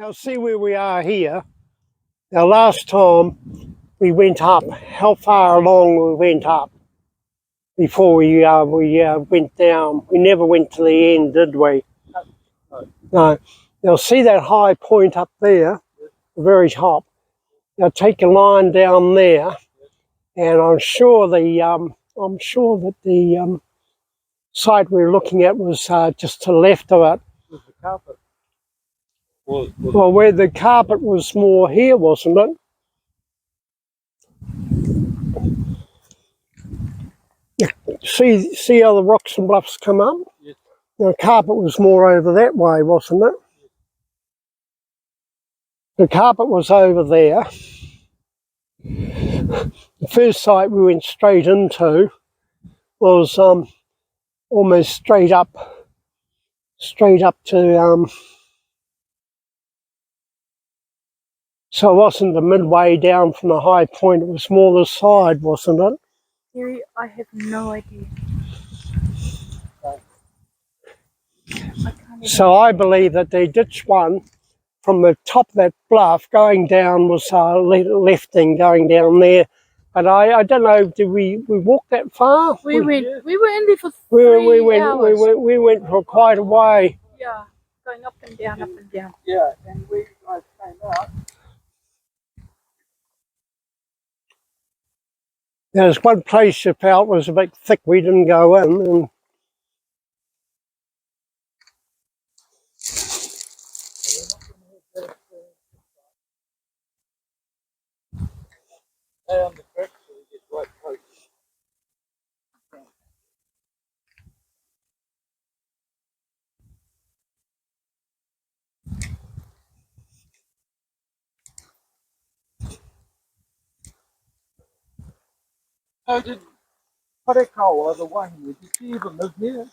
Now see where we are here. Now last time we went up, how far along we went up before we went down? We never went to the end, did we? No. Now see that high point up there, the very top. Now take a line down there, and I'm sure that the site we were looking at was just to the left of it. Was the carpet? Well, where the carpet was more here, wasn't it? See how the rocks and bluffs come up? Yes. The carpet was more over that way, wasn't it? Yes. The carpet was over there. The first site we went straight into was almost straight up to so it wasn't the midway down from the high point, it was more the side, wasn't it? Perry, I have no idea. So I believe that they ditched one from the top of that bluff going down was lefting going down there. But I don't know, did we walk that far? We were in there for 3 hours. We went for quite a way. Yeah, going up and down, up and down. Yeah, and we guys came out. There's one place you felt was a bit thick, we didn't go in. And Stay on the track so we get right close. So did Parekawa, the one, did she even live here?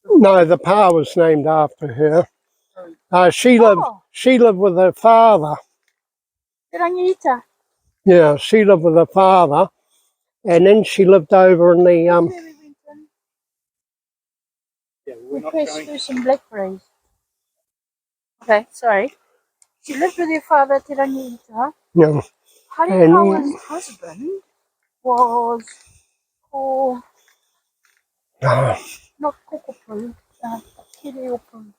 no, the pa was named after her. She lived with her father. Rangita. Yeah, she lived with her father, and then she lived over in the Where we went in. Yeah, We pressed through some blackberries. Okay, sorry. She lived with her father, Te Rangita. Yeah. Parekawa's husband was called, not Kokopu, Kireopu.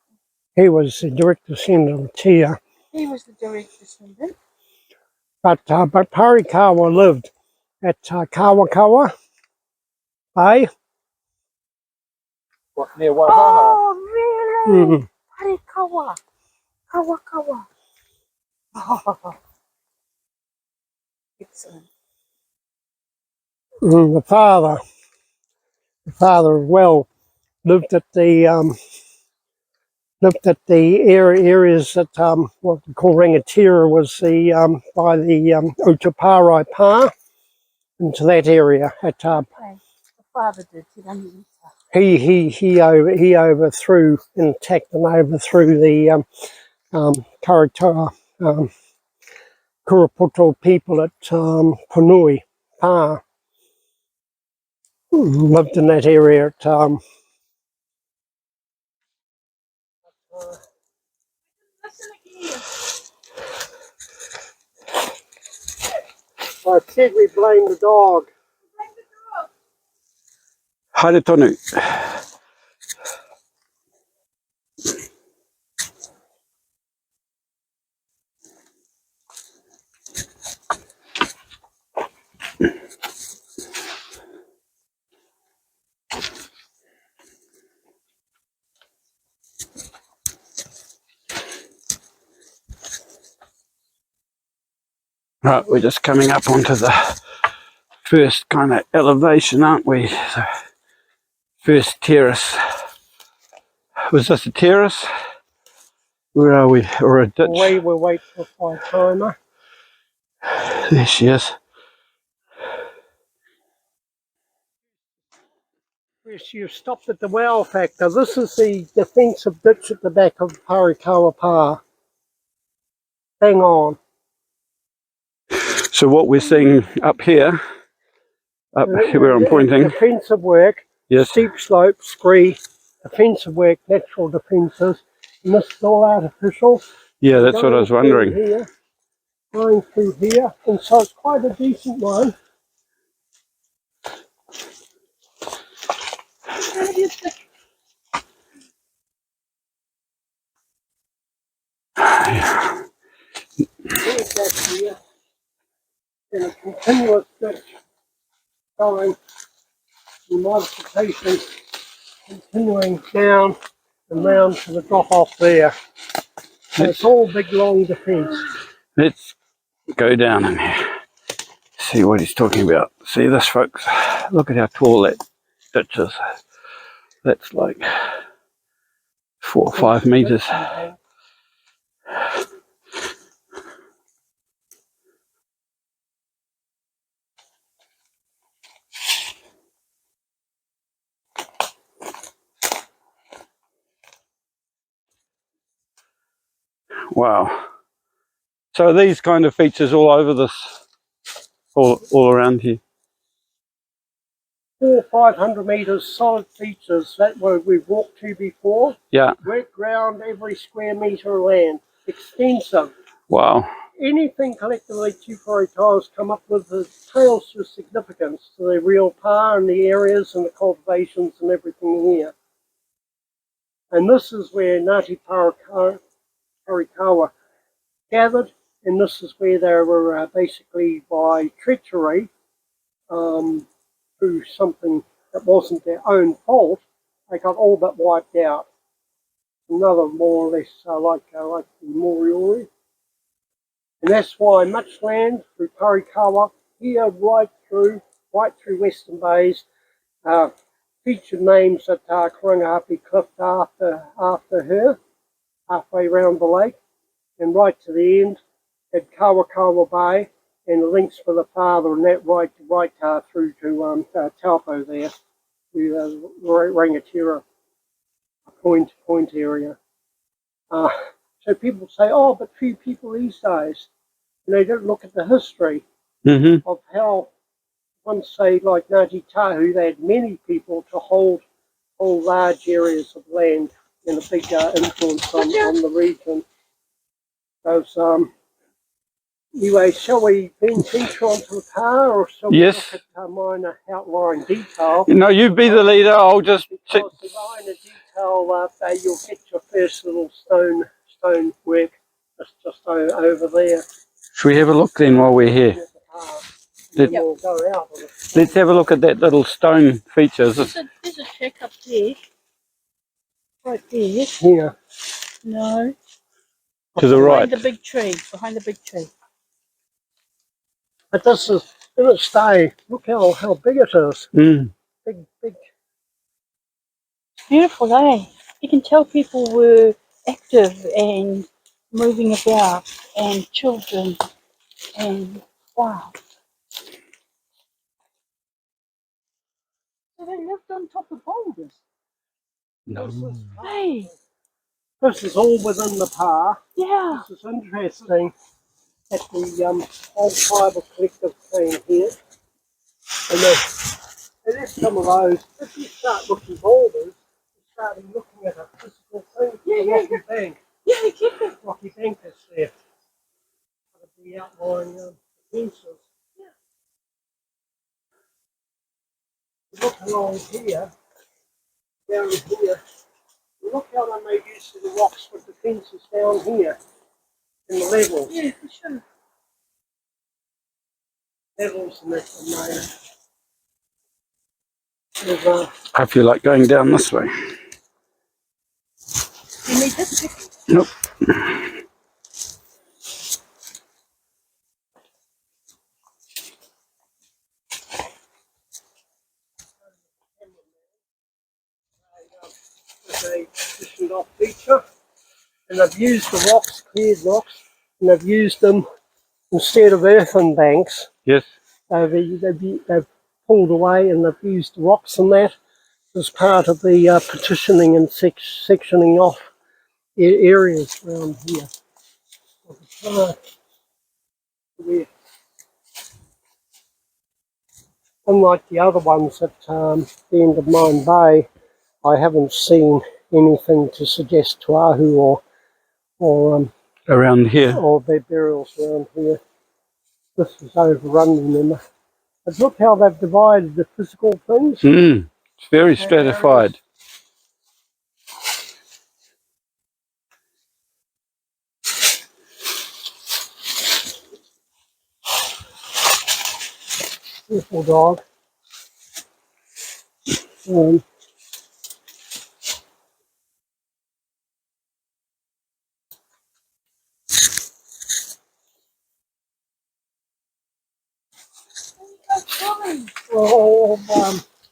He was the direct descendant of Tia. He was the direct descendant. But Parekawa lived at Kawakawa Bay. What, near Waihaha? Oh, really? Parekawa. Kawakawa. Oh. Excellent. The father as well lived at the areas that what we call Rangatira was the by the Utaparai Pa, into that area at Okay. The father did, Te Rangita. he overthrew and attacked and overthrew the Karatoa Kurapoto people at Punui Pa. Lived in that area at I said we blame the dog. Haere tonu. Right, we're just coming up onto the first kind of elevation, aren't we? So, first terrace. Was this a terrace? Where are we? Or a ditch? We'll wait for Whaitaima. There she is. Yes, you've stopped at the wow factor. This is the defensive ditch at the back of Parekawa Pa. Hang on. So what we're seeing up here, up here where I'm pointing. Defensive work, Yes. steep slopes, scree, defensive work, natural defences. And this is all artificial. Yeah, that's what I was wondering. Here, going through here, and so it's quite a decent one. There's that here, and a continuous ditch going, the modification continuing down and round to the drop off there. So it's all big long defence. Let's go down in here. See what he's talking about. See this, folks? Look at how tall that ditch is. That's like 4 or 5 metres. Wow. So are these kind of features all over this, all around here? 400 or 500 metres solid features that we've walked to before. Yeah. Wet ground, every square metre of land. Extensive. Wow. Anything collectively Te tiles come up with the tales to significance to the real power and the areas and the cultivations and everything here. And this is where Ngāti Parekawa gathered, and this is where they were basically by treachery, through something that wasn't their own fault, they got all but wiped out. Another more or less like the Moriori. And that's why much land through Parekawa, here right through Western Bays, featured names at Karangahape Cliff after her, halfway round the lake, and right to the end at Kawakawa Bay, and the links for the father, and that right through to Taupo there, to Rangatira point area. So people say, oh, but few people these days. And they don't look at the history of how, once say like Ngāti Tahu, they had many people to hold large areas of land and a big influence on the region. Those, anyway, shall we venture onto the car, or shall we look at minor outline detail? No, you be the leader. I'll just check. Because the minor detail, you'll get your first little stone work just over there. Should we have a look then while we're here? We'll go out. Let's have a look at that little stone feature. There's a check up there. Right there. Here. No. To the right. Behind the big tree. Behind the big tree. But this is, in its day, look how big it is. Big. Beautiful, eh? You can tell people were active and moving about, and children, and wow. So they lived on top of boulders. No. Hey. This is all within the park. Yeah. This is interesting at the old tribal collective thing here. And there's some of those. If you start looking boulders, you're starting looking at a physical thing. Rocky Bank. Yeah, they kept it. Rocky Bank is there. The outlying fences. Yeah. Look along here, down here. Look how they made use of the rocks with the fences down here in the levels. Yeah, for sure. Levels and that's made. I feel like going down this way. You need this pick. Nope. A positioned off feature, and I've used the rocks, cleared rocks, and I've used them instead of earthen banks. Yes. They've pulled away, and they've used rocks and that as part of the partitioning and sectioning off areas around here. Unlike the other ones at the end of Mine Bay, I haven't seen anything to suggest Tuahu or around here. or their burials around here. This is overrun, remember. But look how they've divided the physical things. It's very stratified. Beautiful dog.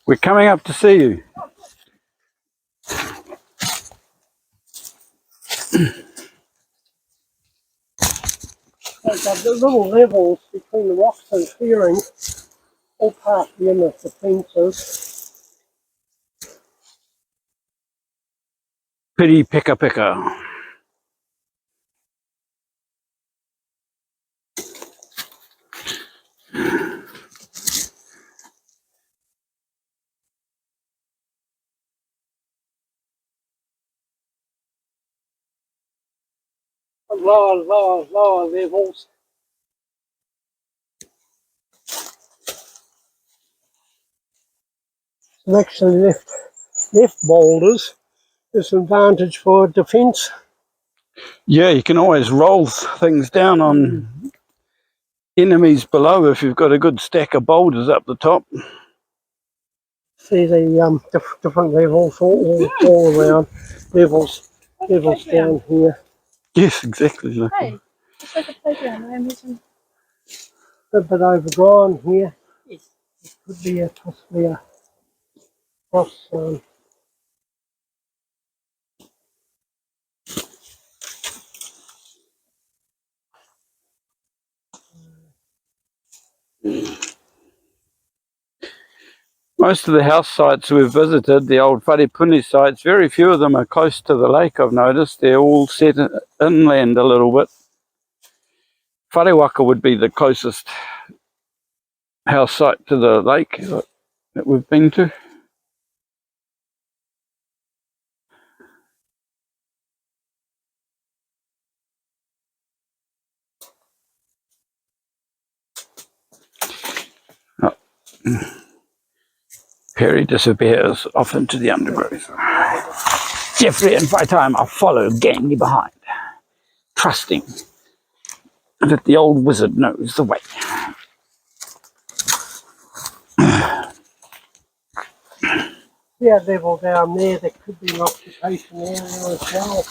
We're coming up to see you. The little levels between the rocks and clearings, all part of the inner defences. Piri pika pika. Lower levels. And actually left boulders is an advantage for defence. Yeah, you can always roll things down on enemies below if you've got a good stack of boulders up the top. See the different levels all around. Levels down here. Yes, exactly. Look. Hey, it's like a playground. I'm using. A bit overgrown here. Yes. It could be possibly a cross. Most of the house sites we've visited, the old Wharepuni sites, very few of them are close to the lake, I've noticed. They're all set inland a little bit. Wharewaka would be the closest house site to the lake that we've been to. Oh. Perry disappears off into the undergrowth. Jeffrey and Whaitaima follow gamely behind, trusting that the old wizard knows the way. Yeah, level down there. There could be an occupation area as well.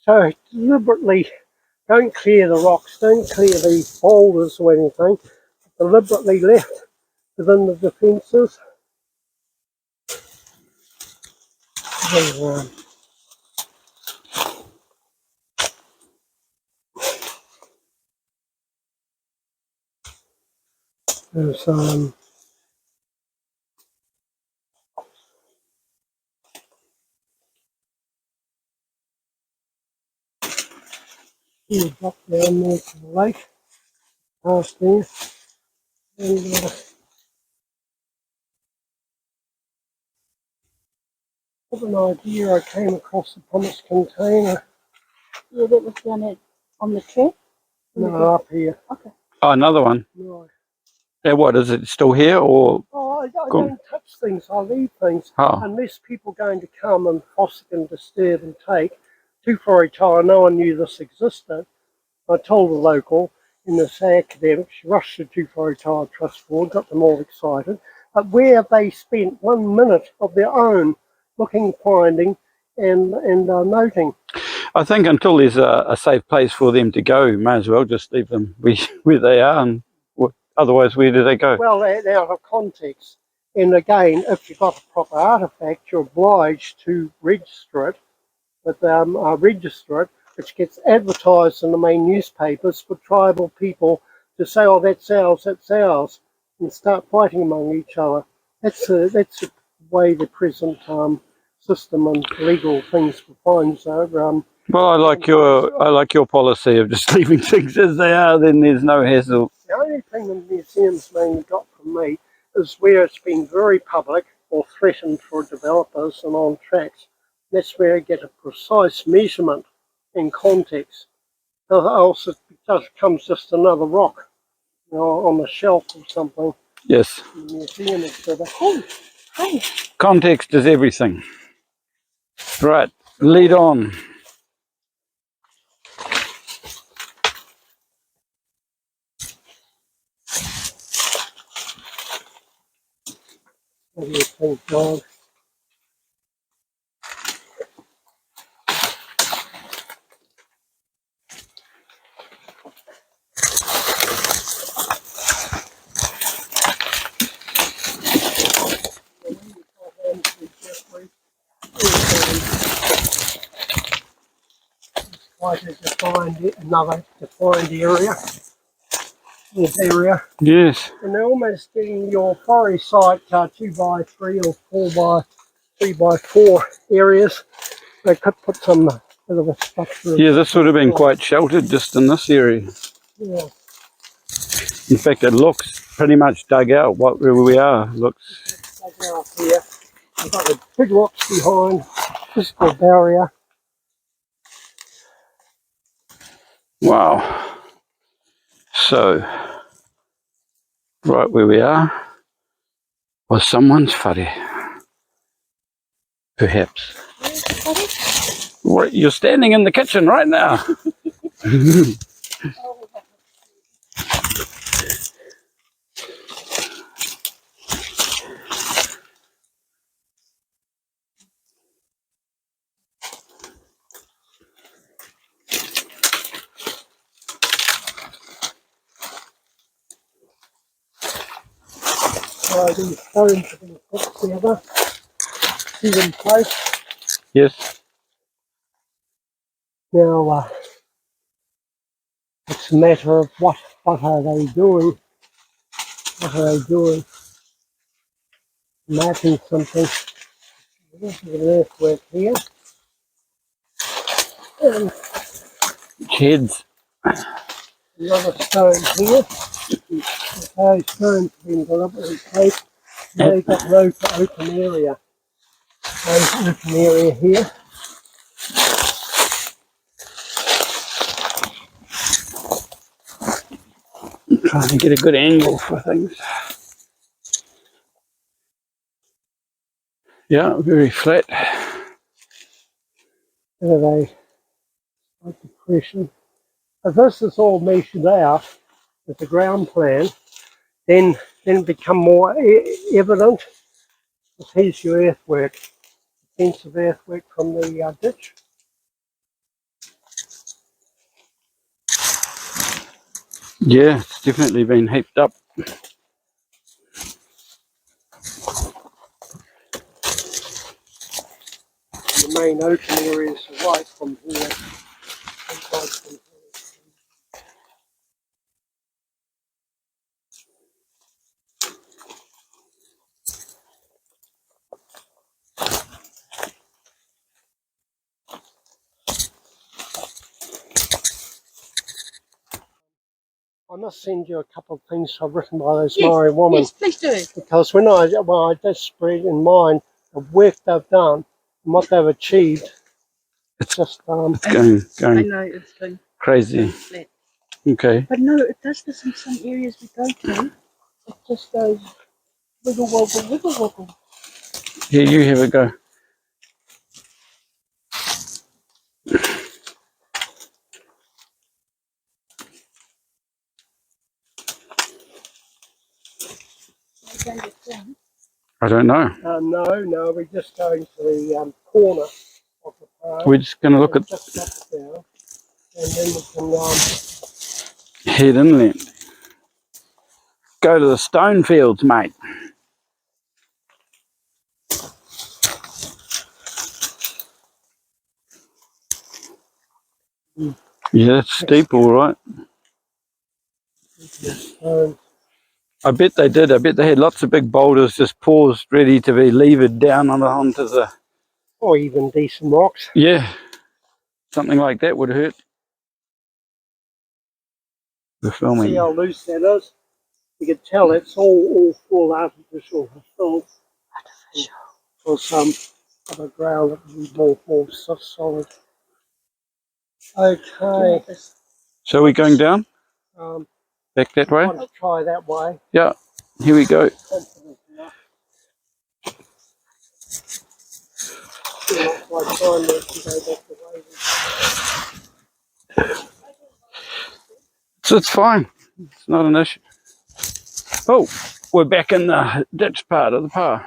So deliberately don't clear the rocks, don't clear the boulders or anything. Deliberately left within the defences. There's you drop down there to the lake, past there, and what an idea, I came across the pumice container. Yeah, that was down on the track. No, up here. Okay. Oh, another one. Right. Yeah, what, is it still here or? Oh, I don't touch things, I leave things. Oh. Unless people are going to come and fossick and disturb and take. Whaitaima, no one knew this existed. I told the local in this academic, she rushed to Whaitaima Trust Board, got them all excited. But where have they spent 1 minute of their own looking, finding and noting? I think until there's a safe place for them to go, may as well just leave them where they are, and otherwise where do they go? Well, they're out of context. And again, if you've got a proper artefact, you're obliged to register it, which gets advertised in the main newspapers for tribal people to say, oh, that's ours, and start fighting among each other. That's the way the present system and legal things defines. Well, I like your policy of just leaving things as they are. Then there's no hassle. The only thing the museum's mainly got from me is where it's been very public or threatened for developers and on tracks. That's where I get a precise measurement in context. Else it becomes just another rock, on the shelf or something. Yes. In the museum exhibit. Oh, hey. Context is everything. Right, lead on. What do you think, John? Quite another defined area. This area. Yes. And they're almost getting your forest site 2x3 or 4x3x4 areas. They could put some bit of a structure. Yeah, this would have been quite sheltered just in this area. Yeah. In fact, it looks pretty much dug out. Where we are looks. Dug out here. We've got the big rocks behind. Physical barrier. Wow. So, right where we are was someone's whare. Perhaps. What, you're standing in the kitchen right now. These stones have been put together. See them placed. Yes. Now, it's a matter of what are they doing? What are they doing? Mapping something. This is an earthwork here. And Heads. another stone here. Those stones have been deliberately placed. Now you've got an open area. There's open area here. Trying to get a good angle for things. Yeah, very flat. There they like depression. If this is all measured out with the ground plan, then it become more evident. Here's your earthwork, defensive earthwork from the ditch. Yeah, it's definitely been heaped up. The main open area is right from here. I must send you a couple of things I've written by those Maori women. Yes, please do. Because when I just spread in mind the work they've done and what they've achieved, it's just It's I going know it's going crazy. flat. Okay. But no, it does this in some areas we go to. It just goes wiggle woggle, wiggle woggle. Here, you have a go. I don't know. No, we're just going to the corner of the park. We're just going to look at just up down, and then we can head inland. Go to the stone fields, mate. Yeah, that's steep, all right. Um, I bet they did. I bet they had lots of big boulders just paused, ready to be levered down onto the... or even decent rocks. Yeah, something like that would hurt. The filming. See how loose that is? You can tell it's all full artificial film. Artificial. Or some other ground that would be more solid. Okay. So we're going down? Um, Back that way? let's try that way. Yeah, here we go. Confident enough. Still not quite fine there to go back the way. So it's fine. It's not an issue. Oh, we're back in the ditch part of the path.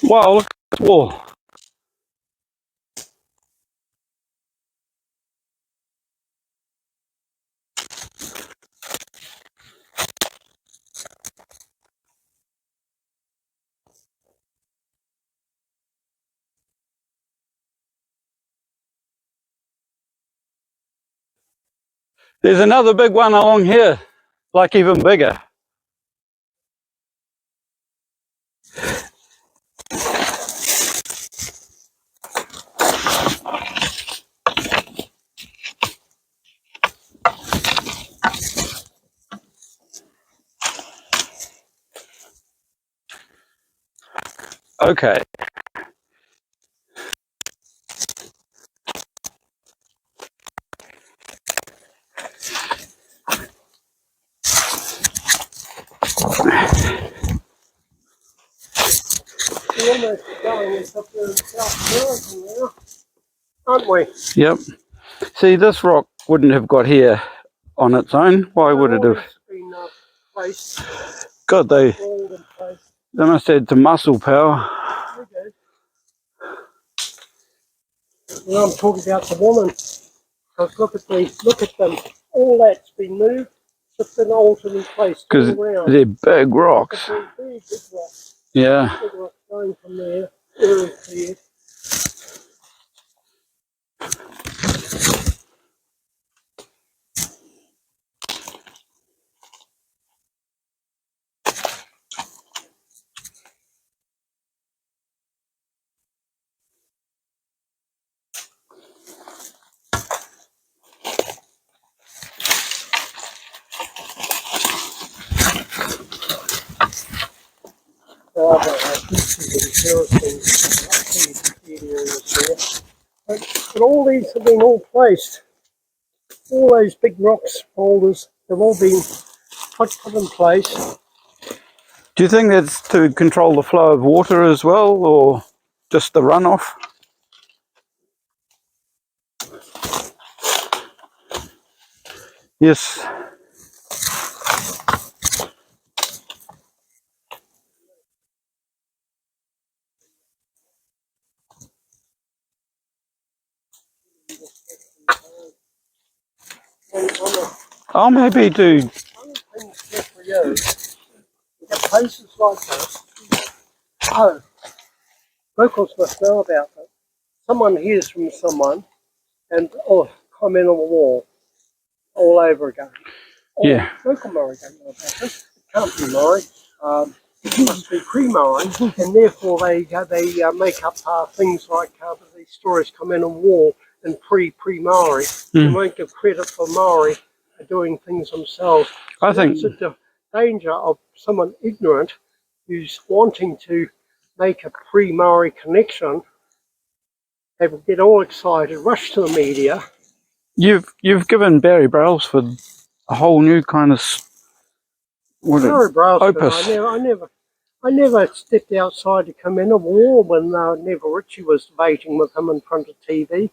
Wow, look at this wall. There's another big one along here, like even bigger. Okay. We're almost going up there in South America now, aren't we? Yep. See, this rock wouldn't have got here on its own. Why would it have? It's been placed, God, they walled and placed. must have had some muscle power. Okay. Well, I'm talking about the woman. Because look at them. All that's been moved, just been altered and placed all Because around. they're big rocks. Big rocks. Yeah. Big rocks going from there, very clear. But all these have been all placed. All those big rocks, boulders, they've all been put in place. Do you think that's to control the flow of water as well, or just the runoff? Yes. Oh, maybe do. Places like this. Oh, locals must know about it. Someone hears from someone and comment on the wall all over again. Yeah. Local Maori don't know about this. It can't be Maori. It must be pre-Maori, and therefore they make up things like these stories come in on wall and pre-Maori. They won't give credit for Maori doing things themselves. I think it's a danger of someone ignorant who's wanting to make a pre-Maori connection. They will get all excited, rush to the media. you've given Barry Brailsford a whole new kind of Barry Brailsford, opus. I never stepped outside to come in a war when Neville Ritchie was debating with him in front of TV.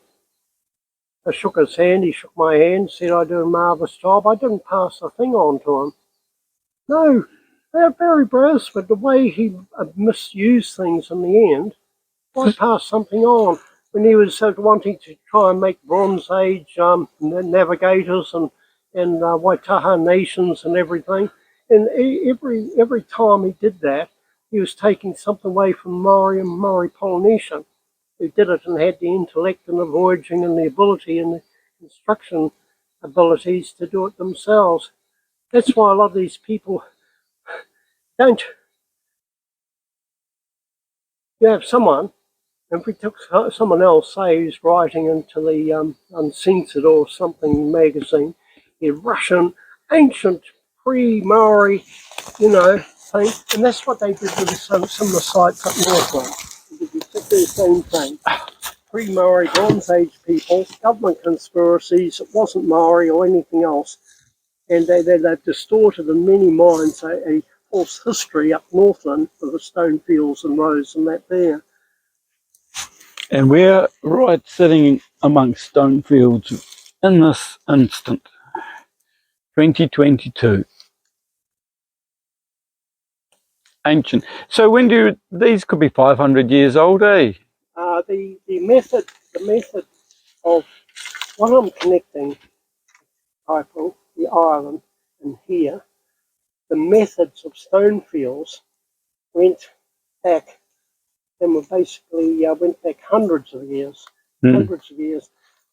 I shook his hand, he shook my hand, said I do a marvellous job. I didn't pass a thing on to him. No, Barry Brailsford, the way he misused things in the end, I passed something on. When he was wanting to try and make Bronze Age navigators and Whaitaha nations and everything, and every time he did that, he was taking something away from Maori and Maori Polynesian, who did it and had the intellect and the voyaging and the ability and the construction abilities to do it themselves. That's why a lot of these people don't. You have someone, and if we took someone else, say who's writing into the Uncensored or something magazine, a Russian ancient pre-Maori, thing, and that's what they did with some of the sites up north. They did exactly the same thing. Pre-Maori, Bronze Age people, government conspiracies. It wasn't Maori or anything else, and they've distorted in many minds a false history up Northland for the stone fields and roads and that there. And we're right sitting amongst stone fields in this instant, 2022. Ancient. So when these could be 500 years old, eh? The method of what I'm connecting, April, the island, and here, the methods of stone fields went back, and were basically went back hundreds of years,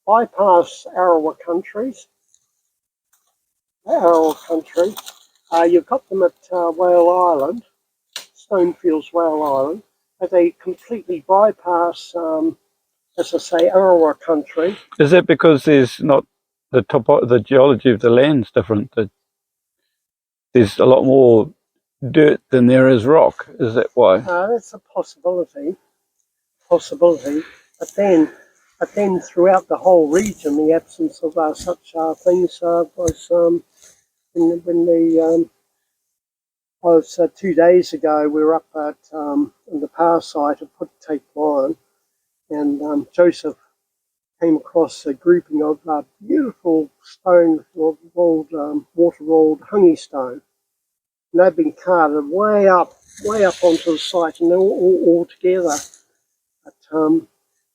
bypass Arawa countries. You've got them at Whale Island, Stonefields Whale Island, but they completely bypass, as I say, Arawa country. Is that because there's not the geology of the land's different? There's a lot more dirt than there is rock. Is that why? That's a possibility. But then throughout the whole region, the absence of such things was was 2 days ago. We were up at in the power site at Whaitaima TeWhare, and Joseph came across a grouping of beautiful stone, water-rolled hungy stone. And they've been carted way up onto the site, and they're all together. But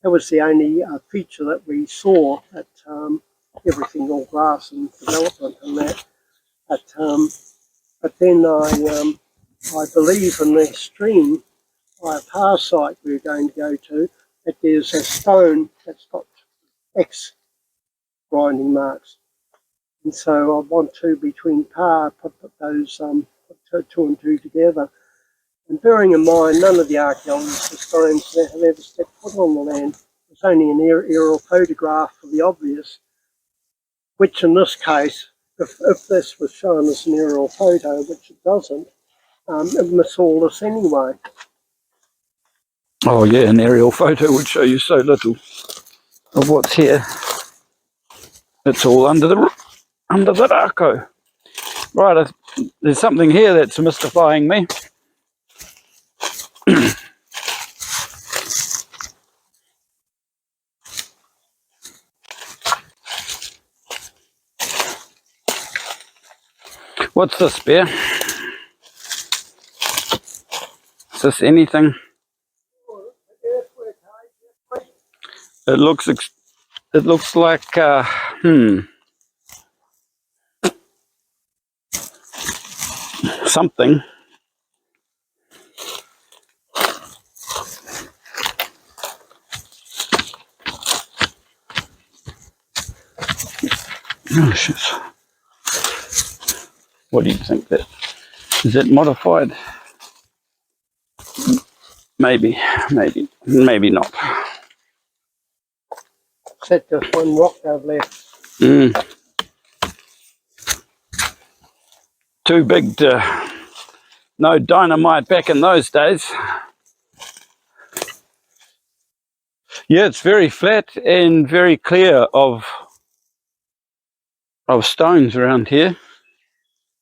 that was the only feature that we saw. At everything all grass and development and that. But then I believe in the stream by a power site we were going to go to, that there's a stone that's got X grinding marks. And so I want to, between par, put those put two and two together. And bearing in mind, none of the archaeological historians that have ever stepped foot on the land. It's only an aerial photograph for the obvious, which in this case, if this was shown as an aerial photo, which it doesn't, it miss all this anyway. Oh yeah, an aerial photo would show you so little of what's here. It's all under the arco. Right, there's something here that's mystifying me. What's this, Bear? Is this anything? It looks like something. Oh shit. What do you think that is? It modified? Maybe not. Is that just one rock they've left? Too big to... No dynamite back in those days. Yeah, it's very flat and very clear of stones around here.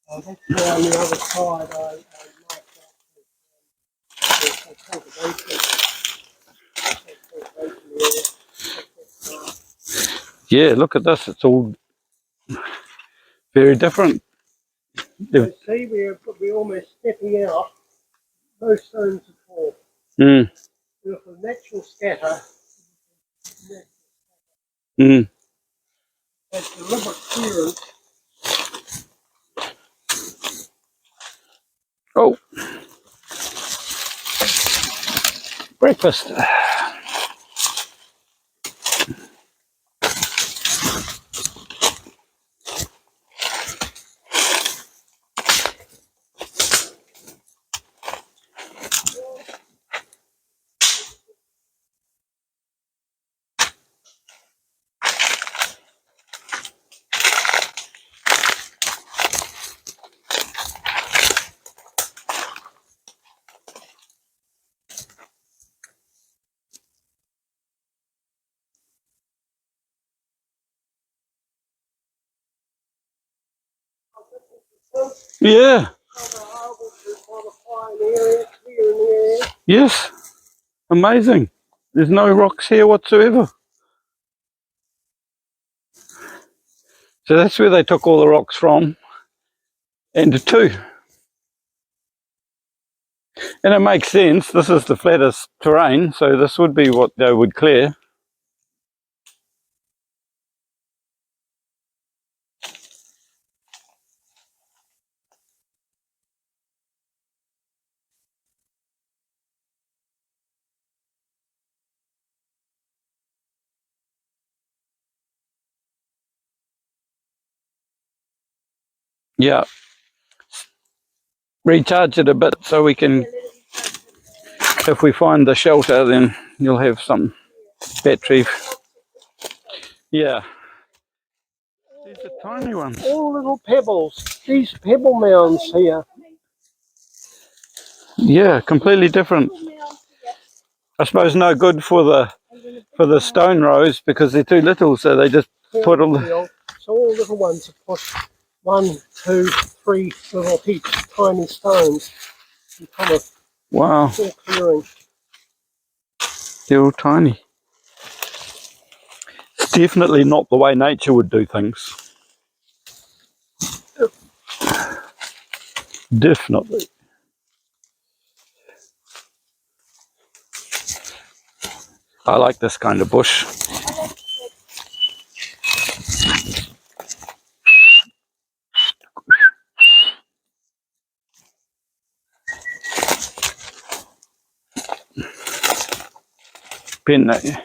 Oh, that's why on the other side I Yeah, look at this. It's all very different. so see, we're almost stepping out. Those stones are tall. Mm. With a natural scatter, that's deliberate clearance. Oh, breakfast. Yeah. Yes. Amazing. There's no rocks here whatsoever. So that's where they took all the rocks from, and two. And it makes sense. This is the flattest terrain, so this would be what they would clear. Yeah. Recharge it a bit so we can, if we find the shelter, then you'll have some battery. Yeah. These are tiny ones. All little pebbles. These pebble mounds here. Yeah, completely different. I suppose no good for the stone rows because they're too little, so they just put all the... So all little ones are put 1, 2, 3 little heaps, tiny stones. And kind of Wow. full clearing. They're all tiny. It's definitely not the way nature would do things. Definitely. I like this kind of bush. Penne.